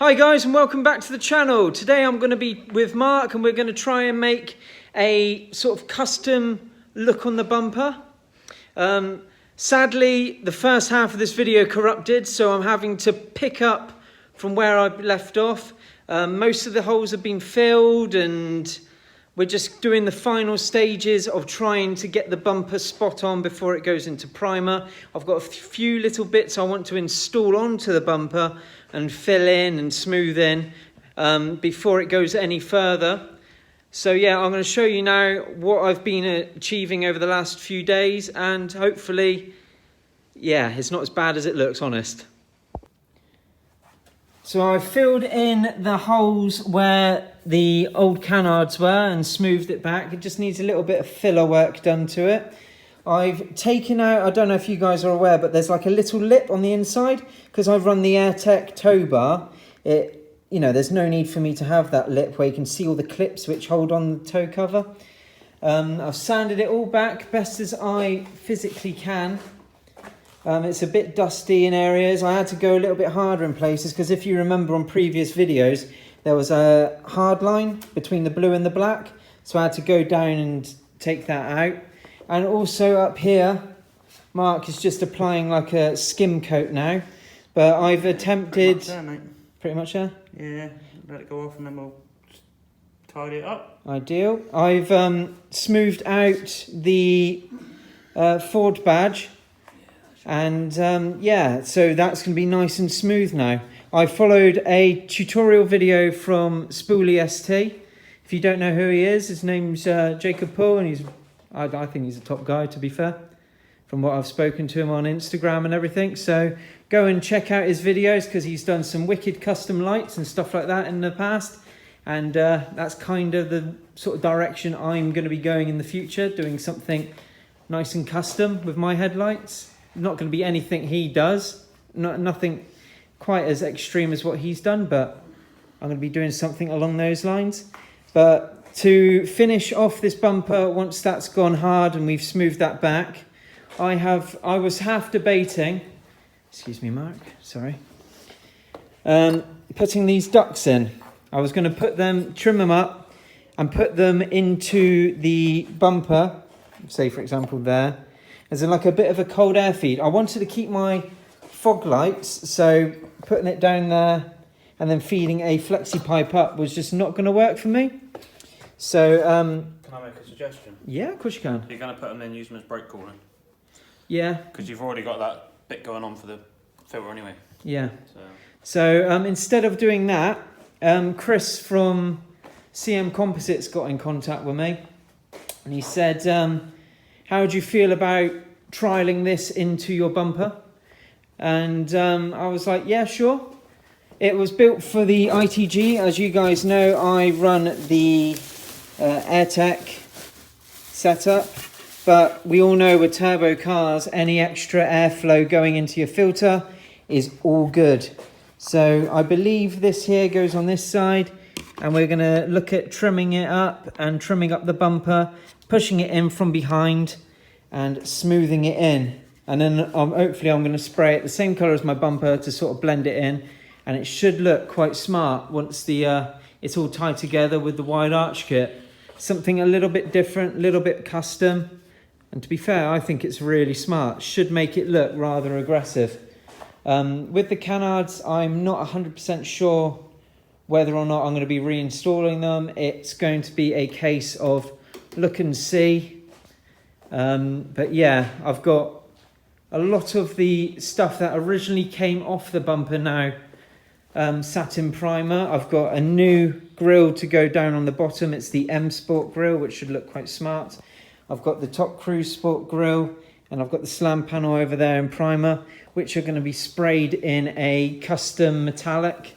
Hi guys, and welcome back to the channel. Today I'm going to be with Mark and we're going to try and make a sort of custom look on the bumper. Sadly, the first half of this video corrupted, so I'm having to pick up from where I left off. Most of the holes have been filled and we're just doing the final stages of trying to get the bumper spot on before it goes into primer. I've got a few little bits I want to install onto the bumper and fill in and smooth in before it goes any further. So yeah, I'm going to show you now what I've been achieving over the last few days, and hopefully, yeah, it's not as bad as it looks, honest. So I've filled in the holes where the old canards were and smoothed it back. It just needs a little bit of filler work done to it. I've taken out, I don't know if you guys are aware, but there's like a little lip on the inside because I've run the AirTech tow bar. There's no need for me to have that lip where you can see all the clips which hold on the tow cover. I've sanded it all back best as I physically can. It's a bit dusty in areas. I had to go a little bit harder in places because if you remember on previous videos, there was a hard line between the blue and the black. So I had to go down and take that out. And also up here, Mark is just applying like a skim coat now. But I've attempted... Pretty much there, mate. Pretty much there? Yeah, let it go off and then we'll just tidy it up. Ideal. I've smoothed out the Ford badge. And yeah, so that's going to be nice and smooth now. I followed a tutorial video from Fiesta ST. If you don't know who he is, his name's Jacob Poole, and I think he's a top guy, to be fair, from what I've spoken to him on Instagram and everything. So go and check out his videos because he's done some wicked custom lights and stuff like that in the past. And that's kind of the sort of direction I'm going to be going in the future, doing something nice and custom with my headlights. Not going to be anything he does, nothing quite as extreme as what he's done, but I'm going to be doing something along those lines. But to finish off this bumper, once that's gone hard and we've smoothed that back, I was half debating, excuse me Mark, sorry, putting these ducts in. I was going to trim them up and put them into the bumper, say for example there, as in like a bit of a cold air feed. I wanted to keep my fog lights, so putting it down there and then feeding a flexi pipe up was just not going to work for me. So can I make a suggestion? Yeah, of course you can. You're going to put them in, use them as brake cooling. Yeah. Because you've already got that bit going on for the filter anyway. Yeah. So instead of doing that, Chris from CM Composites got in contact with me and he said, how would you feel about trialling this into your bumper? And I was like, yeah, sure. It was built for the ITG. As you guys know, I run the AirTech setup, but we all know with turbo cars, any extra airflow going into your filter is all good. So I believe this here goes on this side, and we're going to look at trimming it up and trimming up the bumper, pushing it in from behind and smoothing it in. And then hopefully I'm going to spray it the same colour as my bumper to sort of blend it in. And it should look quite smart once it's all tied together with the wide arch kit. Something a little bit different, a little bit custom. And to be fair, I think it's really smart. Should make it look rather aggressive. With the canards, I'm not 100% sure whether or not I'm going to be reinstalling them. It's going to be a case of look and see. But yeah, I've got a lot of the stuff that originally came off the bumper now satin primer. I've got a new grille to go down on the bottom. It's the M Sport grille, which should look quite smart. I've got the Top Cruise Sport grille, and I've got the slam panel over there in primer, which are going to be sprayed in a custom metallic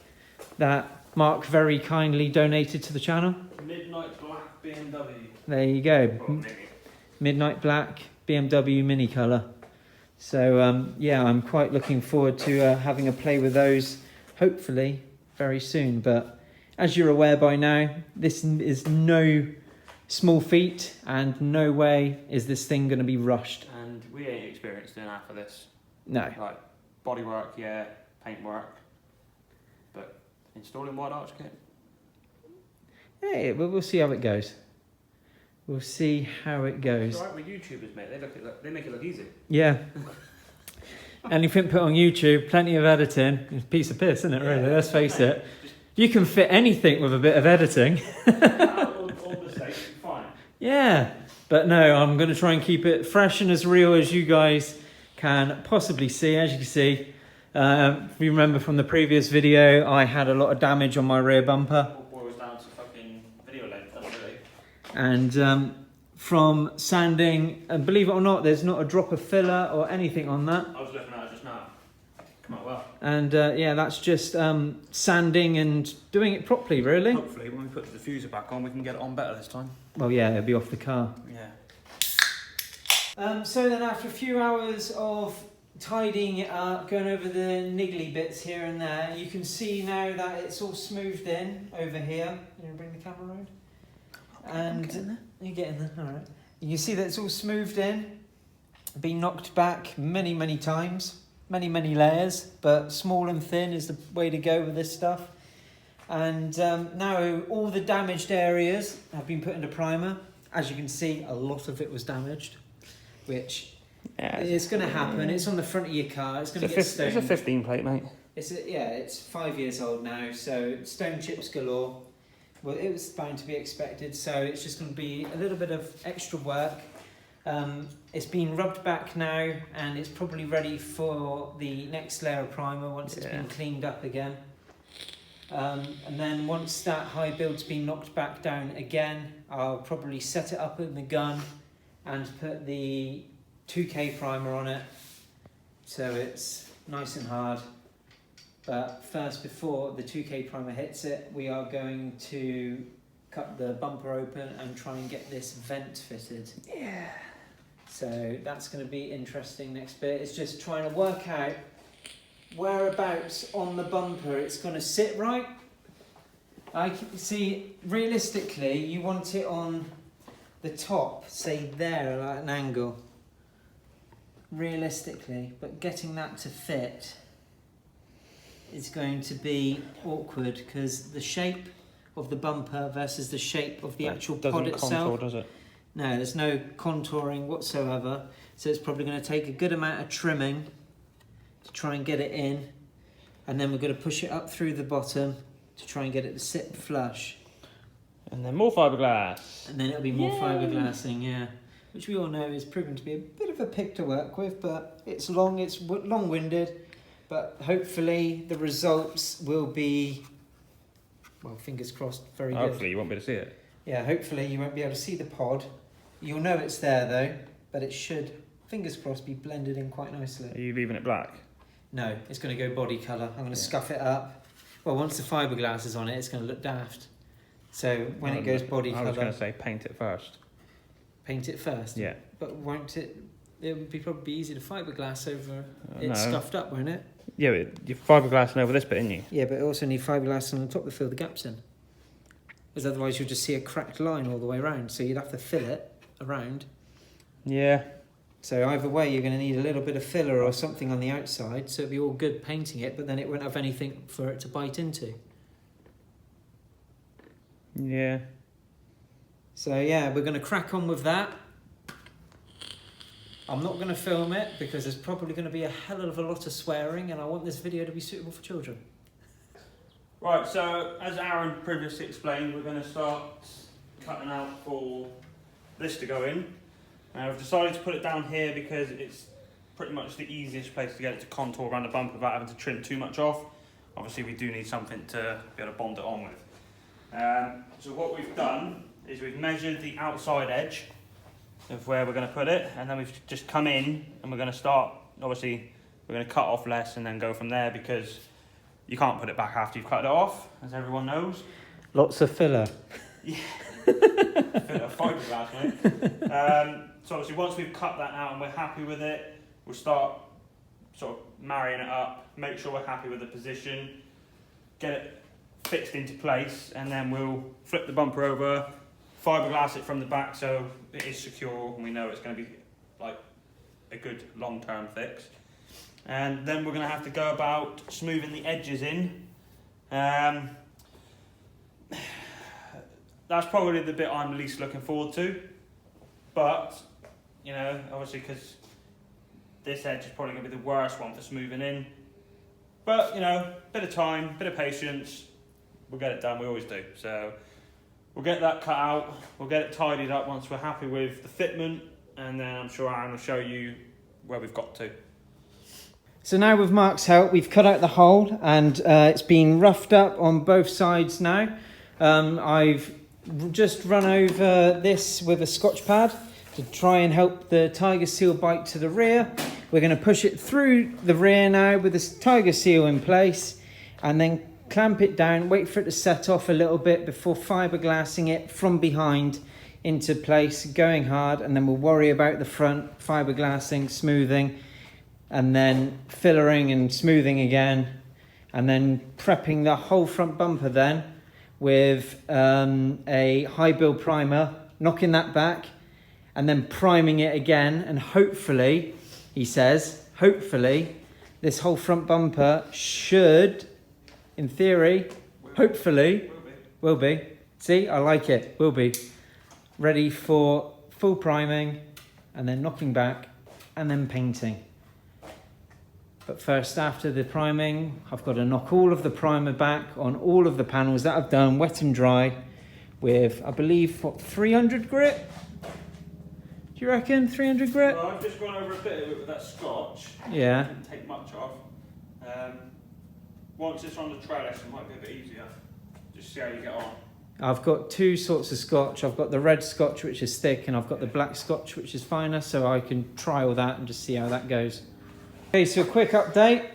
that Mark very kindly donated to the channel. Midnight black BMW. There you go. Midnight black BMW mini colour. So yeah, I'm quite looking forward to having a play with those, hopefully very soon. But as you're aware by now, this is no small feat, and no way is this thing going to be rushed. And we ain't experienced doing half of this. No. Like bodywork, yeah, paintwork, but installing wide arch kit. Hey, we'll see how it goes. We'll see how it goes. It's alright with YouTubers, mate. They make it look easy. Yeah. Anything put on YouTube, plenty of editing. It's a piece of piss, isn't it, really? Let's face it. You can fit anything with a bit of editing. all the same, fine. Yeah. But no, I'm going to try and keep it fresh and as real as you guys can possibly see. As you can see, if you remember from the previous video, I had a lot of damage on my rear bumper. Boils down to fucking video length, doesn't it? And from sanding, and believe it or not, there's not a drop of filler or anything on that. I was looking at it just now. Come out well. And yeah, that's just sanding and doing it properly, really. Hopefully, when we put the diffuser back on, we can get it on better this time. Well, yeah, it'll be off the car. Yeah. So then after a few hours of tidying it up, going over the niggly bits here and there, you can see now that it's all smoothed in over here. You want to bring the camera around? And you're getting there, all right. You can see that it's all smoothed in, been knocked back many times, many layers, but small and thin is the way to go with this stuff. And now all the damaged areas have been put into primer. As you can see, a lot of it was damaged, which is going to happen. It's on the front of your car. It's going to get stoned. It's a 15 plate, mate. It's 5 years old now, so stone chips galore. Well, it was bound to be expected, so it's just going to be a little bit of extra work. It's been rubbed back now, and it's probably ready for the next layer of primer once it's been cleaned up again. And then once that high build's been knocked back down again, I'll probably set it up in the gun and put the 2K primer on it, so it's nice and hard. But first, before the 2K primer hits it, we are going to cut the bumper open and try and get this vent fitted. Yeah. So that's going to be interesting next bit. It's just trying to work out whereabouts on the bumper it's going to sit right. I can see, realistically, you want it on the top, say there, at an angle. Realistically, but getting that to fit is going to be awkward because the shape of the bumper versus the shape of the actual pod itself. Doesn't contour, does it? No, there's no contouring whatsoever. So it's probably going to take a good amount of trimming to try and get it in. And then we're going to push it up through the bottom to try and get it to sit flush. And then more fiberglass. And then it'll be more fiberglassing, yeah. Which we all know is proven to be a bit of a pig to work with, but it's long-winded. But hopefully the results will be, well, fingers crossed, very good. Hopefully you won't be able to see it. Yeah, hopefully you won't be able to see the pod. You'll know it's there though, but it should, fingers crossed, be blended in quite nicely. Are you leaving it black? No, it's going to go body colour. I'm going to scuff it up. Well, once the fiberglass is on it, it's going to look daft. So when it goes body colour... I was going to say paint it first. Paint it first? Yeah. But won't it... It would be probably easy to fiberglass over it no. scuffed up, won't it? Yeah, but you're fiberglassing over this bit, isn't you? Yeah, but it also need fiberglass on the top to fill the gaps in. Because otherwise you'll just see a cracked line all the way around. So you'd have to fill it around. Yeah. So either way, you're going to need a little bit of filler or something on the outside. So it'd be all good painting it, but then it won't have anything for it to bite into. Yeah. So yeah, we're going to crack on with that. I'm not going to film it because there's probably going to be a hell of a lot of swearing, and I want this video to be suitable for children. Right, so as Aaron previously explained, we're going to start cutting out for this to go in. I've decided to put it down here because it's pretty much the easiest place to get it to contour around the bumper without having to trim too much off. Obviously we do need something to be able to bond it on with. So what we've done is we've measured the outside edge of where we're going to put it, and then we've just come in and we're going to start, obviously we're going to cut off less and then go from there because you can't put it back after you've cut it off, as everyone knows. Lots of filler. Yeah, fiberglass, mate. So obviously once we've cut that out and we're happy with it, we'll start sort of marrying it up, make sure we're happy with the position, get it fixed into place, and then we'll flip the bumper over, fiberglass it from the back so it is secure and we know it's going to be like a good long-term fix. And then we're going to have to go about smoothing the edges in That's probably the bit I'm least looking forward to. But, you know, obviously because this edge is probably going to be the worst one for smoothing in. But, you know, bit of time, bit of patience, we'll get it done, we always do. So we'll get that cut out, we'll get it tidied up once we're happy with the fitment, and then I'm sure Aaron will show you where we've got to. So now with Mark's help, we've cut out the hole and it's been roughed up on both sides now. I've just run over this with a Scotch pad to try and help the Tiger Seal bite to the rear. We're going to push it through the rear now with this Tiger Seal in place, and then clamp it down, wait for it to set off a little bit before fiberglassing it from behind into place, going hard, and then we'll worry about the front, fiberglassing, smoothing, and then fillering and smoothing again, and then prepping the whole front bumper then with a high build primer, knocking that back, and then priming it again, and hopefully, he says, hopefully, this whole front bumper should, in theory, hopefully, will be. See, I like it, will be. Ready for full priming, and then knocking back, and then painting. But first, after the priming, I've got to knock all of the primer back on all of the panels that I've done, wet and dry, with, I believe, what, 300 grit? Do you reckon 300 grit? Well, I've just gone over a bit of it with that Scotch. Yeah. Didn't take much off. Once it's on the trellis, it might be a bit easier. Just see how you get on. I've got two sorts of Scotch. I've got the red Scotch, which is thick, and I've got the black Scotch, which is finer, so I can try all that and just see how that goes. Okay, so a quick update.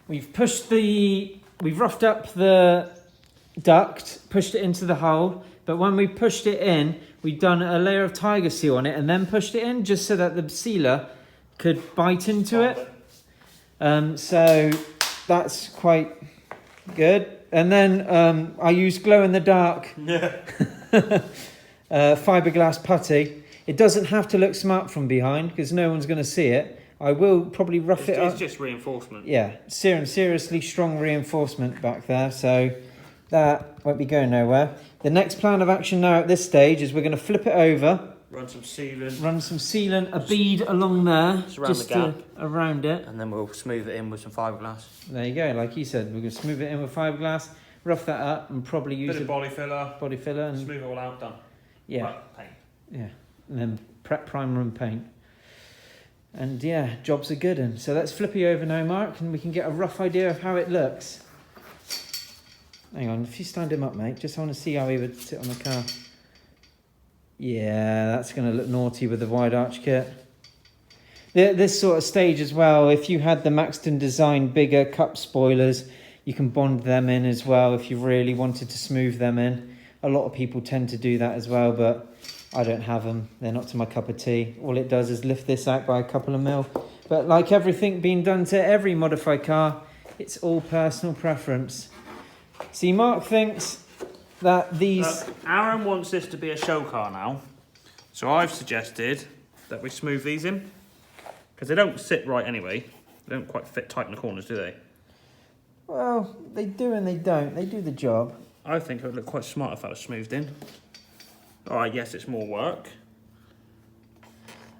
We've roughed up the duct, pushed it into the hole, but when we pushed it in, we've done a layer of Tiger Seal on it and then pushed it in just so that the sealer could bite into it. So that's quite good. And then I used glow in the dark fiberglass putty. It doesn't have to look smart from behind because no one's going to see it. I will probably rough it up. It's just reinforcement. Yeah, seriously strong reinforcement back there, so that won't be going nowhere. The next plan of action now at this stage is we're going to flip it over. Run some sealant. Run some sealant, a bead along there. Just around the gap. Around it. And then we'll smooth it in with some fiberglass. There you go, like you said. We're going to smooth it in with fiberglass, rough that up, and probably use bit of body filler. And smooth it all out, done. Yeah. Right, paint. Yeah. And then prep, primer and paint. And yeah, jobs are good. And so let's flip you over now, Mark, and we can get a rough idea of how it looks. Hang on, if you stand him up, mate, just want to see how he would sit on the car. Yeah, that's going to look naughty with the wide arch kit. This sort of stage as well, if you had the Maxton Design bigger cup spoilers, you can bond them in as well if you really wanted to smooth them in. A lot of people tend to do that as well, but I don't have them. They're not to my cup of tea. All it does is lift this out by a couple of mil. But like everything being done to every modified car, it's all personal preference. See, Mark thinks that these... Aaron wants this to be a show car now. So I've suggested that we smooth these in. Because they don't sit right anyway. They don't quite fit tight in the corners, do they? Well, they do and they don't. They do the job. I think it would look quite smart if that was smoothed in. Alright, yes, it's more work.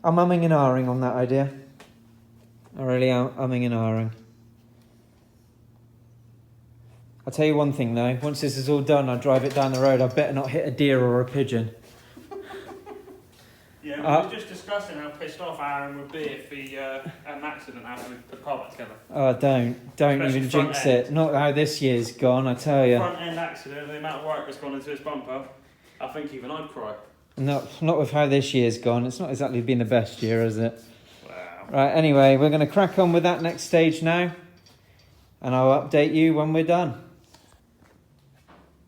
I'm umming and ahhing on that idea. I really am umming and ahhing. I'll tell you one thing though, once this is all done, I drive it down the road, I better not hit a deer or a pigeon. Yeah, we were just discussing how pissed off Aaron would be if he had an accident after we put the car back together. Oh, don't Especially even front jinx end. it. Not how this year's gone, I tell you. Front end accident, the amount of work that's gone into his bumper, I think even I'd cry. Not with how this year's gone. It's not exactly been the best year, has it? Wow. Right, anyway, we're going to crack on with that next stage now. And I'll update you when we're done.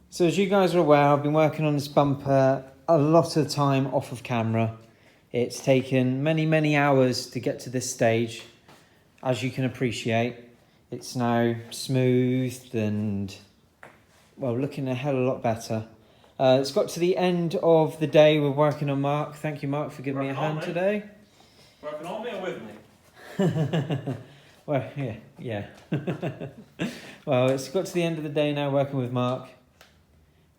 So as you guys are aware, I've been working on this bumper a lot of time off of camera. It's taken many hours to get to this stage. As you can appreciate, it's now smoothed and, well, looking a hell of a lot better. It's got to the end of the day. We're working on Mark. Thank you, Mark, for giving me a hand today. Working on me or with me? Well, yeah. Well, it's got to the end of the day now working with Mark.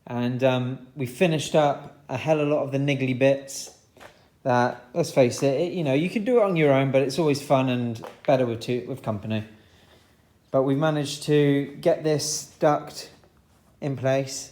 And we finished up a hell of a lot of the niggly bits that, let's face it, you know, you can do it on your own, but it's always fun and better with company. But we managed to get this duct in place.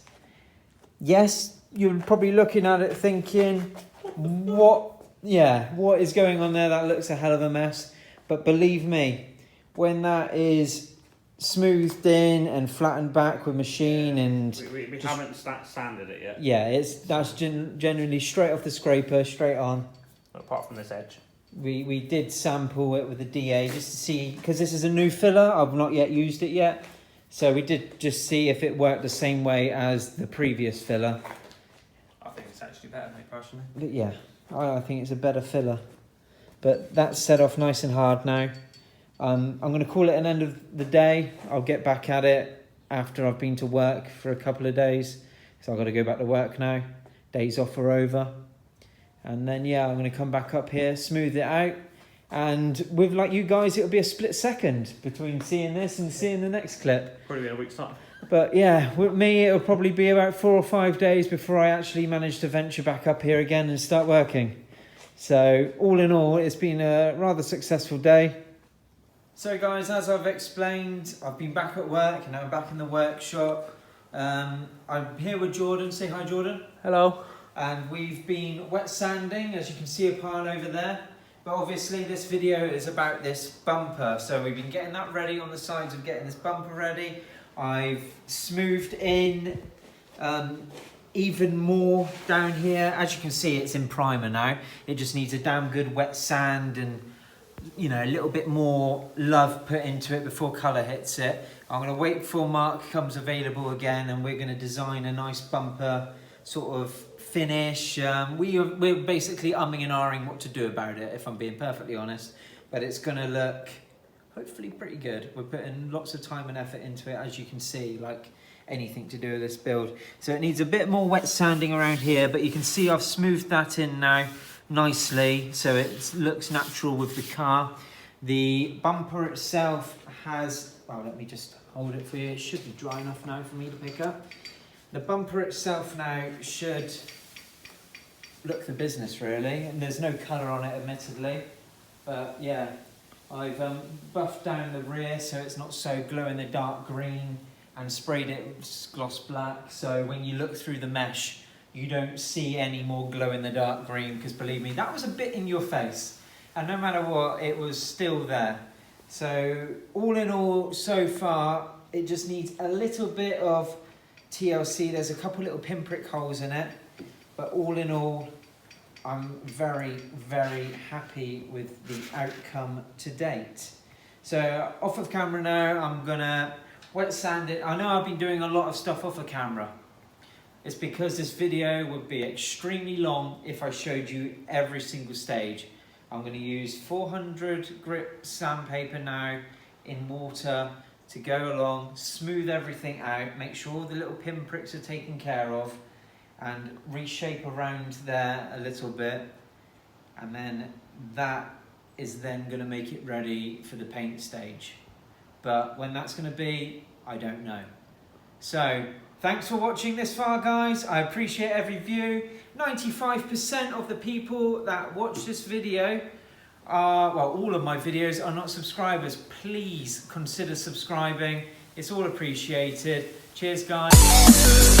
Yes, you're probably looking at it thinking, what is going on there? That looks a hell of a mess. But believe me, when that is smoothed in and flattened back with machine and we haven't sanded it yet. Yeah, that's generally straight off the scraper, straight on. Apart from this edge. We did sample it with the DA just to see, because this is a new filler, I've not yet used it yet, so we did just see if it worked the same way as the previous filler. I think it's actually better, mate, personally. But yeah, I think it's a better filler. But that's set off nice and hard now. I'm going to call it an end of the day. I'll get back at it after I've been to work for a couple of days. So I've got to go back to work now. Days off are over. And then, yeah, I'm going to come back up here, smooth it out. And with, like you guys, it'll be a split second between seeing this and seeing the next clip. Probably in a week's time. But yeah, with me, it'll probably be about 4 or 5 days before I actually manage to venture back up here again and start working. So all in all, it's been a rather successful day. So guys, as I've explained, I've been back at work and I'm back in the workshop. I'm here with Jordan. Say hi, Jordan. Hello. And we've been wet sanding, as you can see a pile over there. But obviously this video is about this bumper. So we've been getting that ready on the sides of getting this bumper ready. I've smoothed in even more down here. As you can see, it's in primer now. It just needs a damn good wet sand and, you know, a little bit more love put into it before colour hits it. I'm going to wait before Mark comes available again and we're going to design a nice bumper sort of finish. We're basically umming and ahhing what to do about it, if I'm being perfectly honest. But it's going to look hopefully pretty good. We're putting lots of time and effort into it, as you can see, like anything to do with this build. So it needs a bit more wet sanding around here, but you can see I've smoothed that in now nicely, so it looks natural with the car. The bumper itself has, well, let me just hold it for you. It should be dry enough now for me to pick up. The bumper itself now should look the business, really, and there's no colour on it, admittedly, but yeah, I've buffed down the rear so it's not so glow in the dark green and sprayed it with gloss black, so when you look through the mesh you don't see any more glow in the dark green, because believe me, that was a bit in your face, and no matter what, it was still there. So all in all, so far, it just needs a little bit of TLC. There's a couple little pinprick holes in it, but all in all, I'm very, very happy with the outcome to date. So off of camera now, I'm gonna wet sand it. I know I've been doing a lot of stuff off of camera. It's because this video would be extremely long if I showed you every single stage. I'm going to use 400 grit sandpaper now in water to go along, smooth everything out, make sure all the little pinpricks are taken care of, and reshape around there a little bit, and then that is then going to make it ready for the paint stage. But when that's going to be, I don't know. So thanks for watching this far, guys. I appreciate every view. 95% of the people that watch this video are, well, all of my videos are not subscribers. Please consider subscribing. It's all appreciated. Cheers, guys.